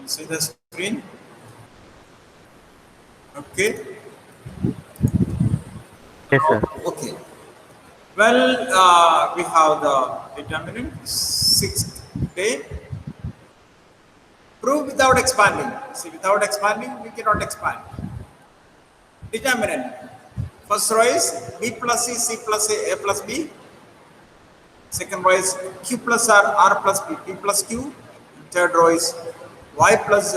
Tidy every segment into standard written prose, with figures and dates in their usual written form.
can see the screen. Okay. Yes, sir. Okay. Well, we have the determinant, sixth day. Prove without expanding. See, without expanding, we cannot expand. Determinant. First row is b plus c plus a plus b. Second row is q plus r plus p plus q. Third row is y plus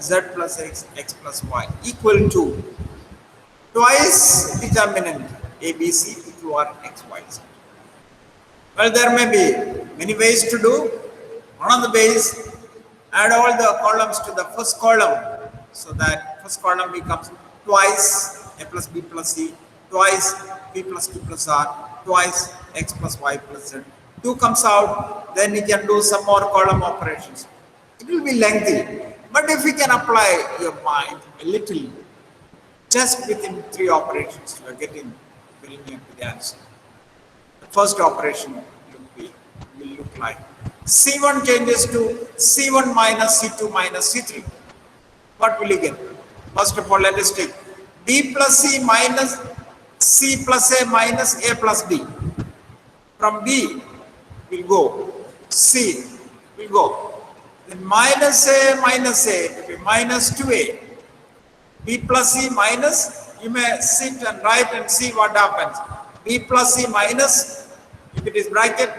z plus x plus y equal to twice determinant ABC equal x, y, z. Well, there may be many ways to do. One of the ways, add all the columns to the first column so that first column becomes twice a plus b plus c, twice p plus q plus r, twice x plus y plus z. 2 comes out, then you can do some more column operations. It will be lengthy, but if you can apply your mind a little, just within 3 operations, you are getting very near to the answer. The first operation will look like C1 changes to C1 minus C2 minus C3. What will you get? First of all, let us take B plus C minus C plus A minus A plus B. From B will go C will go. Then minus A will be minus 2A. B plus C minus, you may sit and write and see what happens. B plus C minus, if it is bracket,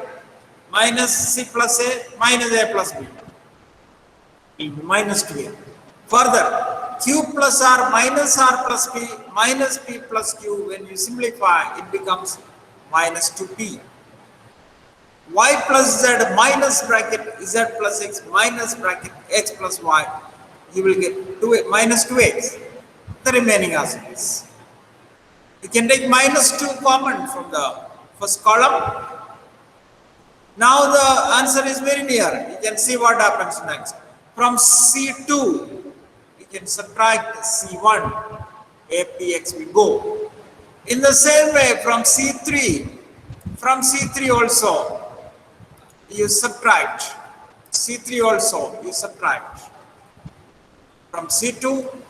minus C plus A minus A plus B. It will be minus 2A. Further, Q plus R plus P minus P plus Q, when you simplify, it becomes minus 2P. Y plus Z minus bracket Z plus X minus bracket X plus Y, you will get 2A, minus 2X. The remaining as it is. You can take minus 2 common from the first column. Now the answer is very near. You can see what happens next. From C2, you can subtract C1, APX will go. In the same way, from C3 also, you subtract. C3 also, you subtract. From C2,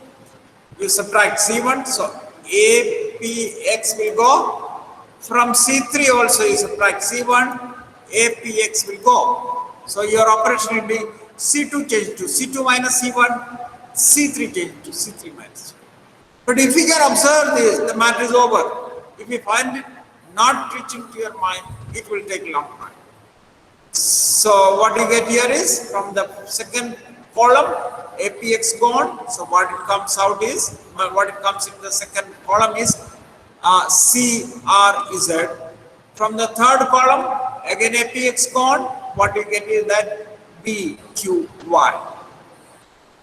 you subtract C1, so APX will go. From C3 also you subtract C1, APX will go. So your operation will be C2 change to C2 minus C1, C3 change to C3 minus C1. But if you can observe this, the matter is over. If you find it not reaching to your mind, it will take a long time. So what you get here is, from the second column, APX gone. So what it comes out is, what it comes in the second column is CRZ. From the third column, again APX gone. What you get is that BQY.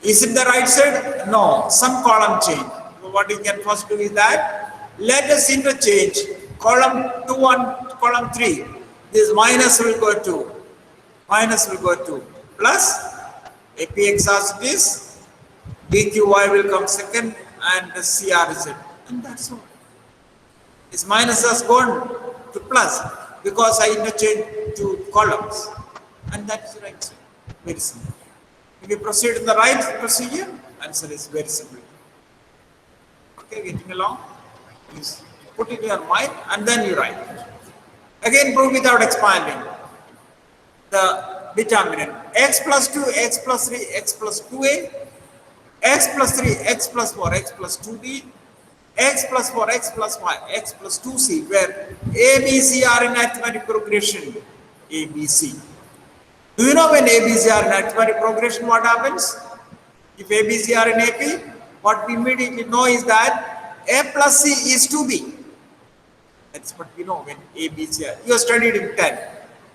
Is it the right side? No, some column change. So what you can first do is that, let us interchange column 2 and column 3. This minus will go to plus APX as it is, BQY will come second, and the CRZ, and that's all. This minus has gone to plus because I interchange 2 columns, and that's the right side. Very simple. If you proceed in the right procedure, answer is very simple. Okay, getting along? Please put it in your mind and then you write. Again, prove without expanding. The determinant x plus 2, x plus 3, x plus 2a, x plus 3, x plus 4, x plus 2b, x plus 4, x plus y, x plus 2c, where a, b, c are in arithmetic progression. A, B, C. Do you know when A, B, C are in arithmetic progression, what happens? If A, B, C are in AP, what we immediately know is that A plus C is 2b. That's what we know when A, B, C are. You studied in 10.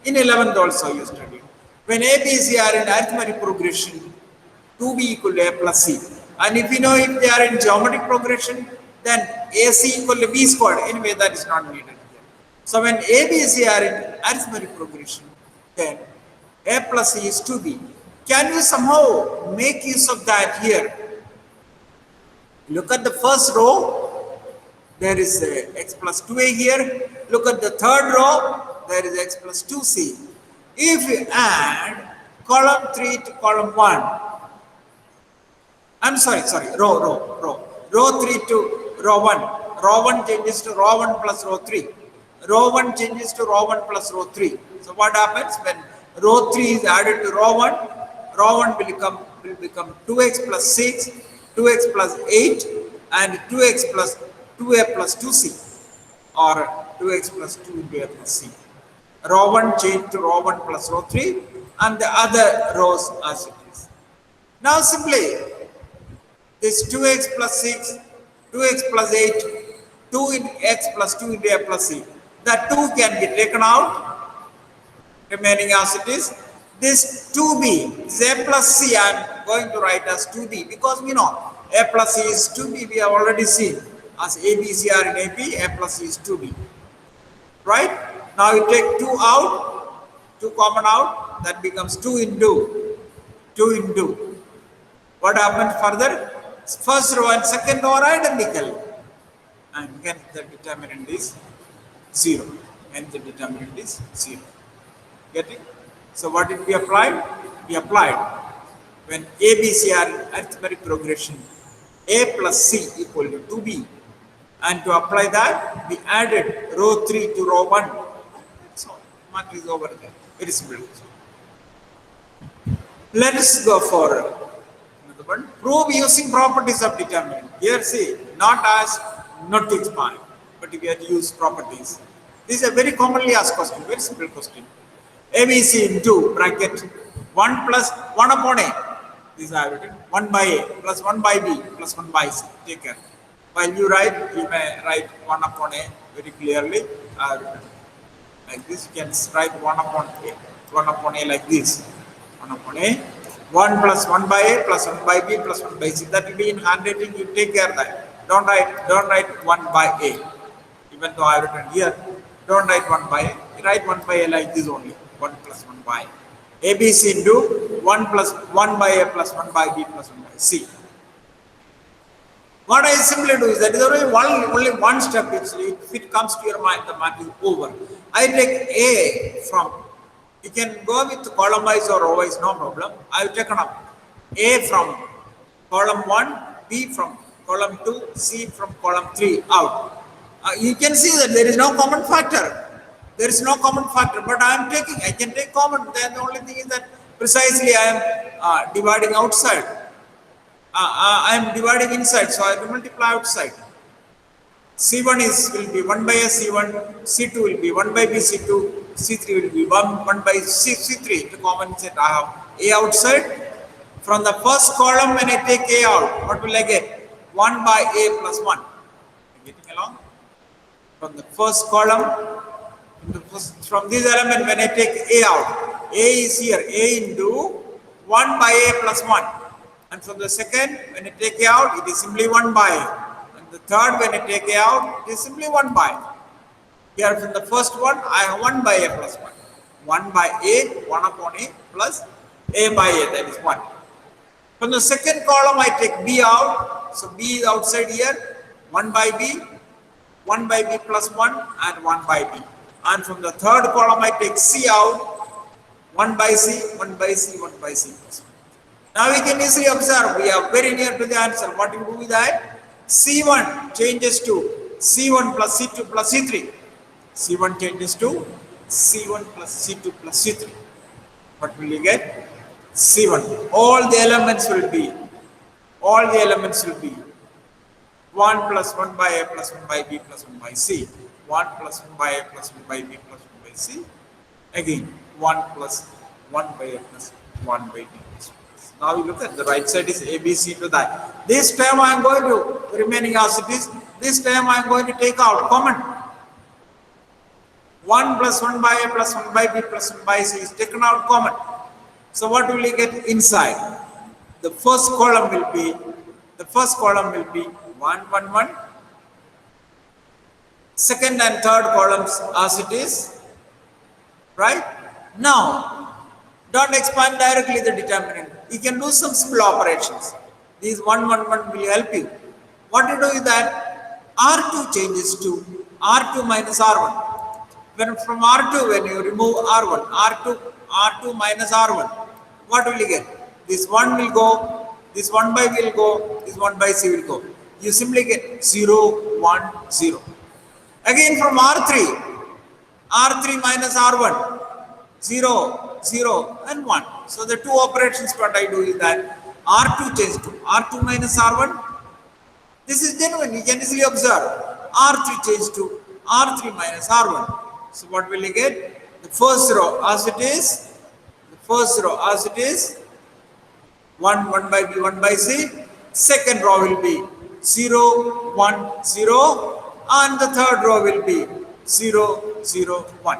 In 11th also you studied. When A, B, C are in arithmetic progression, 2b equal to A plus C. And if you know if they are in geometric progression, then AC equal to B squared. Anyway, that is not needed here. So when A, B, C are in arithmetic progression, then A plus C is 2b. Can you somehow make use of that here? Look at the first row, there is x plus 2a here. Look at the third row, there is x plus 2c. If you add column 3 to column 1, I'm sorry, row. Row 3 to row 1. Row 1 changes to row 1 plus row 3. Row 1 changes to row 1 plus row 3. So what happens when row 3 is added to row 1? Row 1 will become 2x plus 6, 2x plus 8, and 2x plus 2a plus 2c, or 2x plus 2 into a plus c. Row 1 change to row 1 plus row 3, and the other rows as it is. Now simply this 2x plus 6, 2x plus 8, 2 in x plus 2 into a plus c. That 2 can be taken out, remaining as it is. This 2b, this a plus c, I am going to write as 2b because we know a plus c is 2b, we have already seen as a, b, c are in AP, a plus c is 2b. Right? Now you take 2 out, 2 common out, that becomes 2 into. What happens further? First row and second row are identical. And hence the determinant is 0. Hence the determinant is 0. Get it? So what did we apply? We applied when A, B, C are in arithmetic progression, A plus C equal to 2B. And to apply that, we added row 3 to row 1. So math is over there. Very simple. Let us go for another one. Prove using properties of determinant. Here see, not asked, not to expand, but we have to use properties. This is a very commonly asked question, very simple question. ABC into bracket 1 plus 1 upon A. This I have written 1 by A plus 1 by B plus 1 by C. Take care. While you write, you may write 1 upon A very clearly. Like this, you can write 1 upon A like this. 1 upon A. 1 plus 1 by A plus 1 by B plus 1 by C. That will be in handwriting. You take care of that. Don't write 1 by A. Even though I have written here, don't write 1 by A. Write 1 by A like this only. 1 plus 1 by A. ABC into 1 plus 1 by A plus 1 by B plus 1 by C. What I simply do is that is only one step. If it comes to your mind, the math is over. I take A from, you can go with column wise or row wise, no problem. I have taken up A from column 1, B from column 2, C from column 3 out. You can see that there is no common factor. There is no common factor, but I can take common. Then the only thing is that precisely I am dividing outside. I am dividing inside, so I will multiply outside. C1 will be 1 by A C1, C2 will be 1 by B C2, C3 will be 1 by C3. To common set, I have A outside. From the first column, when I take A out, what will I get? 1 by A plus 1. Getting along? From the first column, from this element, when I take A out, A is here, A into 1 by A plus 1. And from the second, when I take A out, it is simply 1 by. And the third, when I take A out, it is simply 1 by. Here from the first one, I have 1 by A plus 1. 1 by A, 1 upon A plus A by A, that is 1. From the second column, I take B out. So B is outside here, 1 by B, 1 by B plus 1 and 1 by B. And from the third column, I take C out, 1 by C, 1 by C, 1 by C plus 1. Now we can easily observe, we are very near to the answer. What do you do with that? C1 changes to C1 plus C2 plus C3. C1 changes to C1 plus C2 plus C3. What will you get? C1. All the elements will be 1 plus 1 by A plus 1 by B plus 1 by C. 1 plus 1 by A plus 1 by B plus 1 by C. Again, 1 plus 1 by A plus 1 by B plus 1. Now you look at the right side is ABC to that. This term I am going to remaining as it is. This term I am going to take out common. 1 plus 1 by A plus 1 by B plus 1 by C is taken out common. So what will you get inside? The first column will be 1, 1, 1. Second and third columns as it is. Right? Now, don't expand directly the determinant. You can do some simple operations. These 1, 1, 1 will help you. What you do is that R2 changes to R2 minus R1. When from R2, when you remove R1, R2 minus R1, what will you get? This 1 will go This 1 by will go, this 1 by C will go. You simply get 0, 1, 0. Again from R3, R3 minus R1, 0, 0 and 1. So the two operations what I do is that R2 changes to R2 minus R1. This is genuine, you can easily observe. R3 changes to R3 minus R1. So what will you get? The first row as it is, 1, 1 by B, 1 by C. Second row will be 0, 1, 0. And the third row will be 0, 0, 1.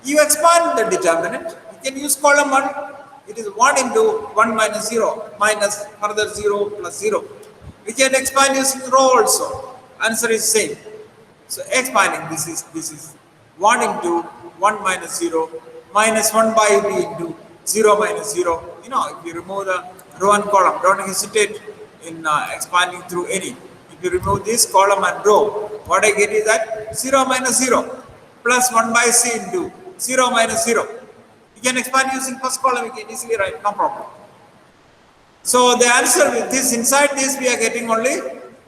You expand the determinant. You can use column 1. It is 1 into 1 minus 0 minus further 0 plus 0. We can expand using row also. Answer is same. So expanding this is 1 into 1 minus 0 minus 1 by B into 0 minus 0. You know, if you remove the row and column, don't hesitate in expanding through any. If you remove this column and row, what I get is that 0 minus 0 plus 1 by C into 0 minus 0. You can expand using first column, you can easily write, no problem. So the answer with this, inside this we are getting only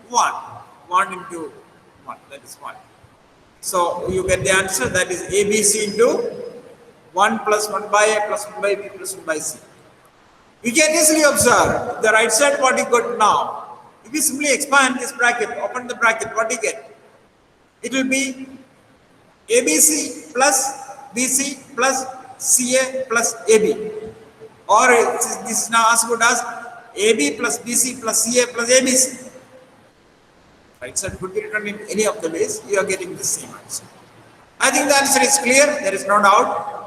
1. 1 into 1, that is 1. So you get the answer, that is ABC into 1 plus 1 by A plus 1 by B plus 1 by C. You can easily observe the right side what you got now. If you simply expand this bracket, open the bracket, what you get? It will be ABC plus BC plus CA plus AB. Or this is now as good as AB plus BC plus CA plus ABC. Right side could be written in any of the ways, you are getting the same answer. I think the answer is clear, there is no doubt.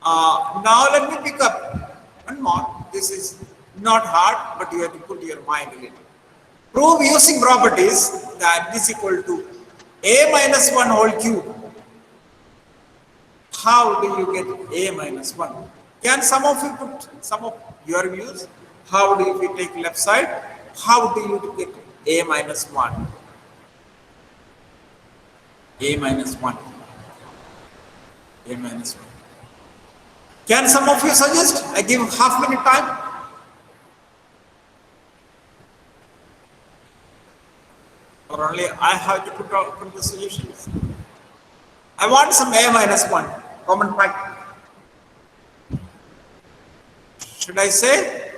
Now let me pick up one more. This is not hard, but you have to put your mind in it. Prove using properties that this is equal to A minus 1 whole cube. How do you get A minus 1? Can some of you put some of your views? How do you, if you take left side, how do you get A minus 1? A minus 1. A minus 1. Can some of you suggest? I give half minute time. Or only I have to put the solutions. I want some A minus 1. Common factor. Should I say?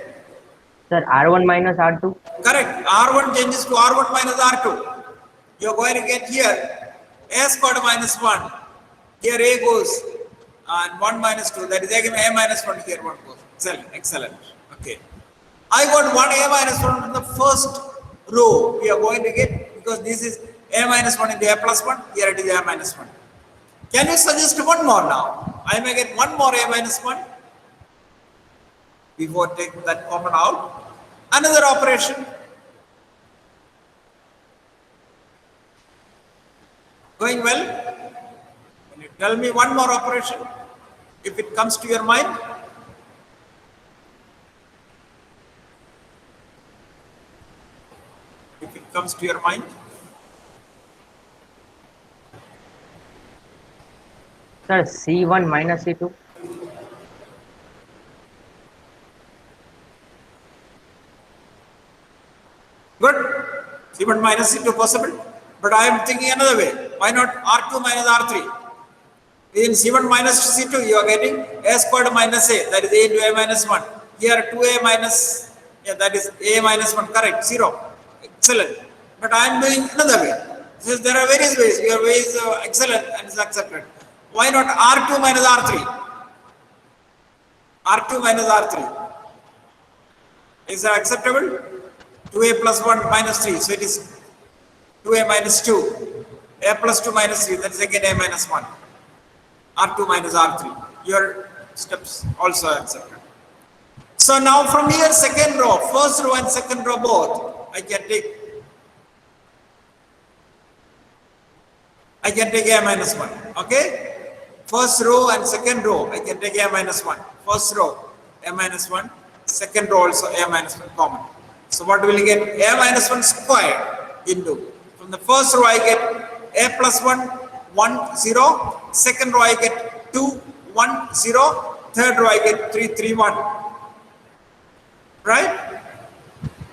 Sir, R1 minus R2. Correct. R1 changes to R1 minus R2. You're going to get here A squared minus 1. Here A goes and 1 minus 2. That is again A minus 1. Here 1 goes. Excellent. Excellent. Okay. I got 1 A minus 1 from the first row. We are going to get, because this is A minus 1 into A plus 1. Here it is A minus 1. Can you suggest one more now? I may get one more A minus 1 before taking that common out. Another operation. Going well? Can you tell me one more operation if it comes to your mind? If it comes to your mind. Sir, C1 minus C2. Good. C1 minus C2 possible. But I am thinking another way. Why not R2 minus R3? In C1 minus C2, you are getting A squared minus A. That is A into A minus 1. Here 2A minus, yeah, that is A minus 1. Correct. 0. Excellent. But I am doing another way. Since there are various ways. Your way is excellent and is accepted. Why not R2 minus R3? R2 minus R3. Is that acceptable? 2A plus 1 minus 3. So it is 2A minus 2. A plus 2 minus 3. That is again A minus 1. R2 minus R3. Your steps also are accepted. So now from here, second row, first row and second row both, I can take A minus 1. Okay? First row and second row, I can take A minus 1. First row, A minus 1. Second row also A minus 1 common. So what will you get? A minus 1 squared into. From the first row, I get A plus 1, 1, 0. Second row, I get 2, 1, 0. Third row, I get 3, 3, 1. right?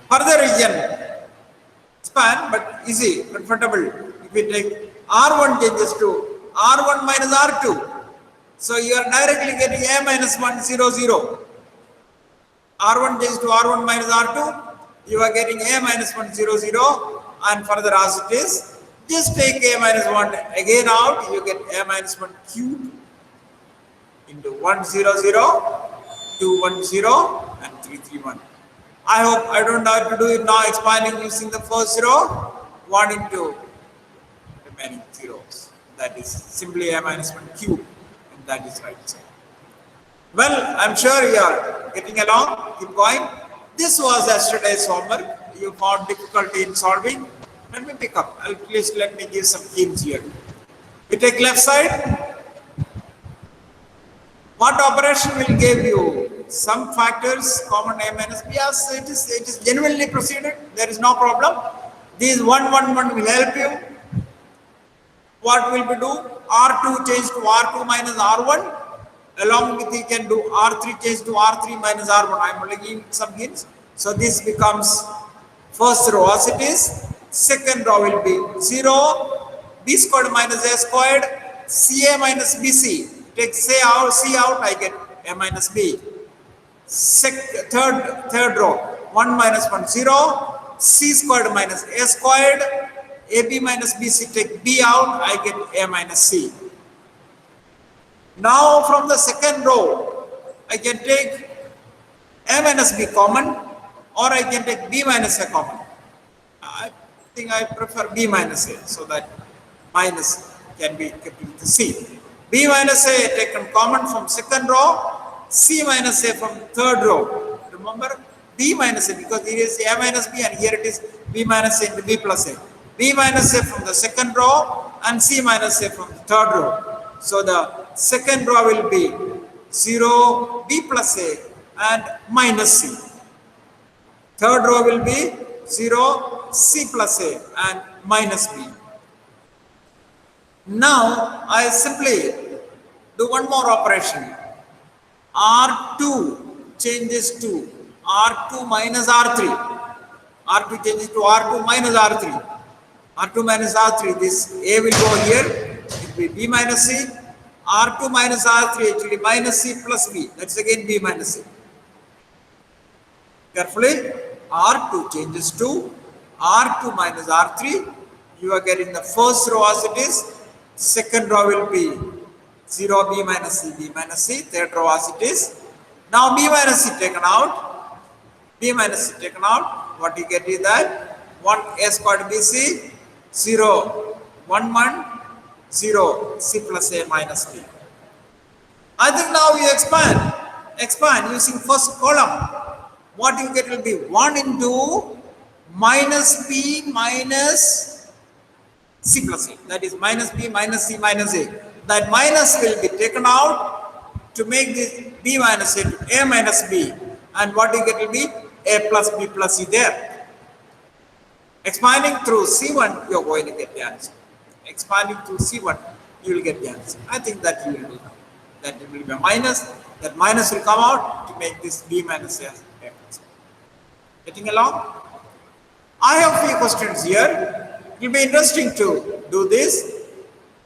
Further region span, but easy, comfortable. If we take R1 changes to R1 minus R2, so you are directly getting A minus 1, 0, 0. R1 changes to R1 minus R2, you are getting A minus 1, 0, 0, and further as it is, just take A minus 1 again out, you get A minus 1 cubed into 1, 0, 0, 2, 1, 0, and 3, 3, 1. I hope I don't have to do it now, expanding using the first row, 1 into remaining zeros. That is simply A minus 1 cube, and that is right side. Well, I'm sure you are getting along, keep going. This was yesterday's homework. You found difficulty in solving. Let me pick up. At least let me give some hints here. We take left side. What operation will give you some factors, common A minus B? Yes, it is genuinely proceeded. There is no problem. These 1, 1, 1 will help you. What will we do? R2 change to R2 minus R1. Along with you can do R3 change to R3 minus R1. I am only giving some hints. So this becomes first row as it is. Second row will be 0. B squared minus A squared. CA minus BC. Take C out, I get A minus B. Third row, 1 minus 1, 0. C squared minus A squared. AB minus BC, take B out, I get A minus C. Now from the second row, I can take A minus B common, or I can take B minus A common. I think I prefer B minus A, so that minus can be kept with C. B minus A taken common from second row, C minus A from third row. Remember, B minus A, because here is A minus B and here it is B minus A into B plus A. B minus A from the second row and C minus A from the third row. So the second row will be 0, B plus A and minus C. Third row will be 0, C plus A and minus B. Now I simply do one more operation. R2 changes to R2 minus R3. R2 changes to R2 minus R3. R2 minus R3, this A will go here, it will be B minus C. R2 minus R3 actually minus C plus B, that's again B minus C. Carefully, R2 changes to R2 minus R3. You are getting the first row as it is. Second row will be 0, B minus C, B minus C. Third row as it is. Now B minus C taken out. B minus C taken out. What you get is that 1 A squared BC, 0, 1, 1, 0, C plus A minus B. I think now you expand using first column. What you get will be 1 into minus B minus C plus A. That is minus B minus C minus A. That minus will be taken out to make this B minus A to A minus B. And what you get will be A plus B plus C there. Expanding through C1, you are going to get the answer. Expanding through C1, you will get the answer. I think that you will do that. That will be a minus. That minus will come out to make this B minus A. Getting along? I have few questions here. It will be interesting to do this.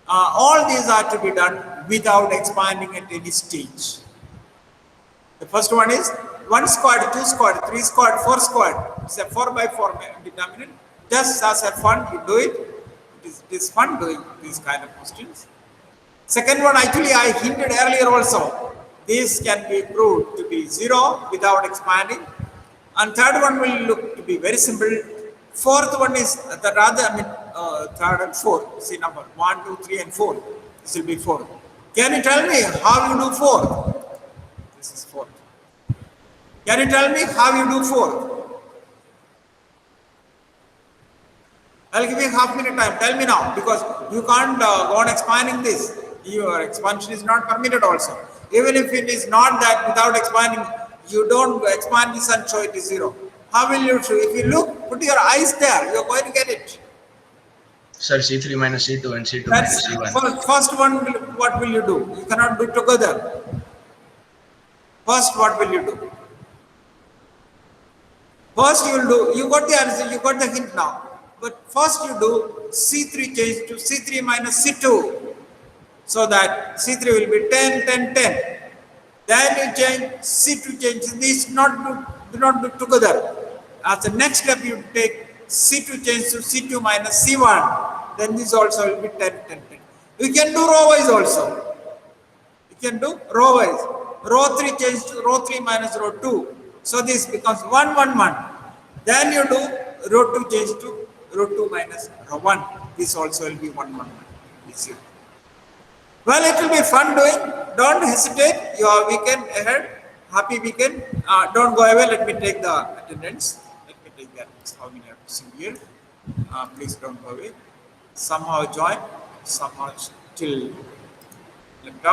All these are to be done without expanding at any stage. The first one is 1 squared, 2 squared, 3 squared, 4 squared. It's a 4 by 4 determinant. Just as a fun, you do it. It is fun doing these kind of questions. Second one, actually I hinted earlier also. This can be proved to be 0 without expanding. And third one will look to be very simple. Fourth one is third and fourth. See number 1, 2, 3 and 4. This will be 4. Can you tell me how you do 4? This is 4. Can you tell me how you do 4? I'll give you half minute time. Tell me now, because you can't go on expanding this. Your expansion is not permitted also. Even if it is not that without expanding, you don't expand this and show it is 0. How will you show? If you look, put your eyes there, you are going to get it. Sir, C3 minus C2 and C2 minus C1. First one, what will you do? You cannot do together. First, what will you do? First you will do, you got the answer, you got the hint now. But first you do C3 change to C3 minus C2. So that C3 will be 10, 10, 10. Then you change C2 change. These do not do together. As the next step you take C2 change to C2 minus C1. Then this also will be 10, 10, 10. We can do row wise also. You can do row wise. Row 3 change to row 3 minus row 2. So this becomes 1, 1, 1. Then you do row 2 change to row 2 minus row 1. This also will be 1, 1, 1. Easy. Well, it will be fun doing. Don't hesitate. Your weekend ahead. Happy weekend. Don't go away. Let me take the attendance. Let me take the attendance. How many are missing here? Please don't go away. Somehow join. Somehow still left out.